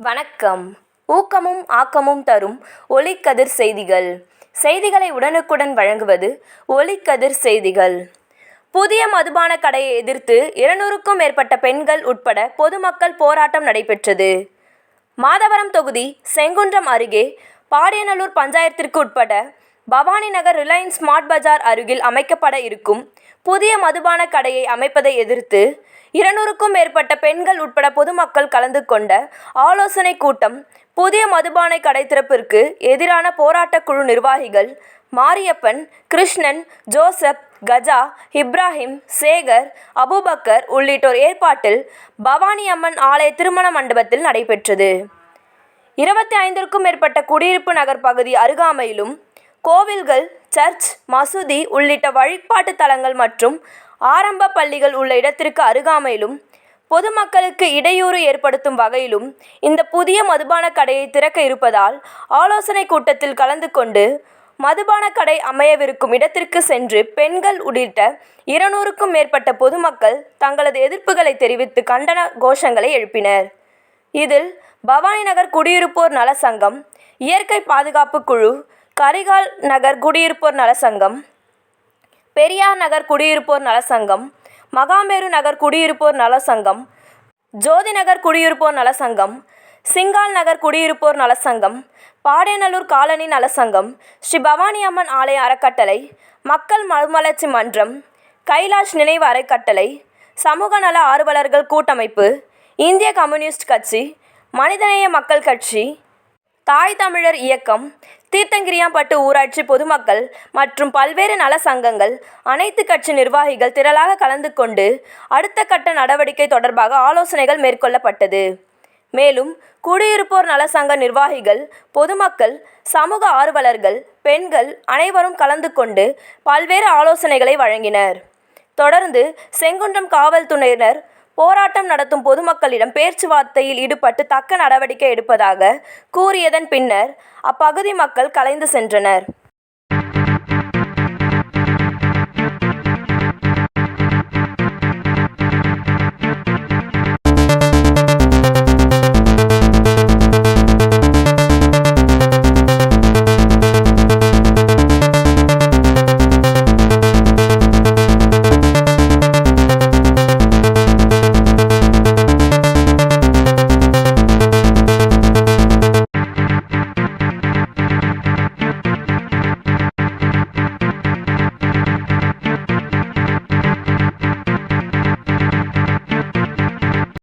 வணக்கம். ஊக்கமும் ஆக்கமும் தரும் ஒளிக்கதிர் செய்திகள். செய்திகளை உடனுக்குடன் வழங்குவது ஒளிக்கதிர் செய்திகள். புதிய மதுபான கடையை எதிர்த்து 200க்கும் மேற்பட்ட பெண்கள் உட்பட பொதுமக்கள் போராட்டம் நடைபெற்றது. மாதவரம் தொகுதி செங்குன்றம் அருகே பாடியநல்லூர் பஞ்சாயத்திற்கு உட்பட்ட பவானி நகர் ரிலையன்ஸ் ஸ்மார்ட் பஜார் அருகில் அமைக்கப்பட இருக்கும் புதிய மதுபான கடையை அமைப்பதை எதிர்த்து 200க்கும் மேற்பட்ட பெண்கள் உட்பட பொதுமக்கள் கலந்து கொண்ட ஆலோசனை கூட்டம். புதிய மதுபான கடை திறப்பிற்கு எதிரான போராட்டக் குழு நிர்வாகிகள் மாரியப்பன், கிருஷ்ணன், ஜோசப், கஜா, இப்ராஹிம், சேகர், அபுபக்கர் உள்ளிட்டோர் ஏற்பாட்டில் பவானி அம்மன் ஆலய திருமண மண்டபத்தில் நடைபெற்றது. 25க்கும் மேற்பட்ட குடியிருப்பு நகர் பகுதி அருகாமையிலும் கோவில்கள், சர்ச், மசூதி உள்ளிட்ட வழிபாட்டு தலங்கள் மற்றும் ஆரம்ப பள்ளிகள் உள்ள இடத்திற்கு அருகாமையிலும் பொதுமக்களுக்கு இடையூறு ஏற்படுத்தும் வகையிலும் இந்த புதிய மதுபான கடையை திறக்க இருப்பதால் ஆலோசனை கூட்டத்தில் கலந்து கொண்டு மதுபான கடை அமையவிருக்கும் இடத்திற்கு சென்று பெண்கள் உள்ளிட்ட 200க்கும் மேற்பட்ட பொதுமக்கள் தங்களது எதிர்ப்புகளை தெரிவித்து கண்டன கோஷங்களை எழுப்பினர். இதில் பவானி நகர் குடியிருப்போர் நல சங்கம், இயற்கை பாதுகாப்பு குழு, கரிகால் நகர் குடியிருப்போர் நல சங்கம், பெரியார் நகர் குடியிருப்போர் நல சங்கம், மகாமேரு நகர் குடியிருப்போர் நல சங்கம், ஜோதி நகர் குடியிருப்போர் நல சங்கம், சிங்கால் நகர் குடியிருப்போர் நல சங்கம், பாடியநல்லூர் காலனி நல சங்கம், ஸ்ரீ பவானி அம்மன் ஆலய அறக்கட்டளை, மக்கள் மறுமலர்ச்சி மன்றம், கைலாஷ் நினைவு அறக்கட்டளை, சமூக நல ஆர்வலர்கள் கூட்டமைப்பு, இந்திய கம்யூனிஸ்ட் கட்சி, மனிதநேய மக்கள் கட்சி, தாய் தமிழர் இயக்கம், தீர்த்தங்கிரியாம்பட்டு ஊராட்சி பொதுமக்கள் மற்றும் பல்வேறு நல சங்கங்கள், அனைத்து கட்சி நிர்வாகிகள் திரளாக கலந்து கொண்டு அடுத்த கட்ட நடவடிக்கை தொடர்பாக ஆலோசனைகள் மேற்கொள்ளப்பட்டது. மேலும் குடியிருப்போர் நல சங்க நிர்வாகிகள், பொதுமக்கள், சமூக ஆர்வலர்கள், பெண்கள் அனைவரும் கலந்து கொண்டு பல்வேறு ஆலோசனைகளை வழங்கினர். தொடர்ந்து செங்குன்றம் காவல்துறையினர் போராட்டம் நடத்தும் பொதுமக்களிடம் பேச்சுவார்த்தையில் ஈடுபட்டு தக்க நடவடிக்கை எடுப்பதாக கூறியதன் பின்னர் அப்பகுதி மக்கள் கலைந்து சென்றனர்.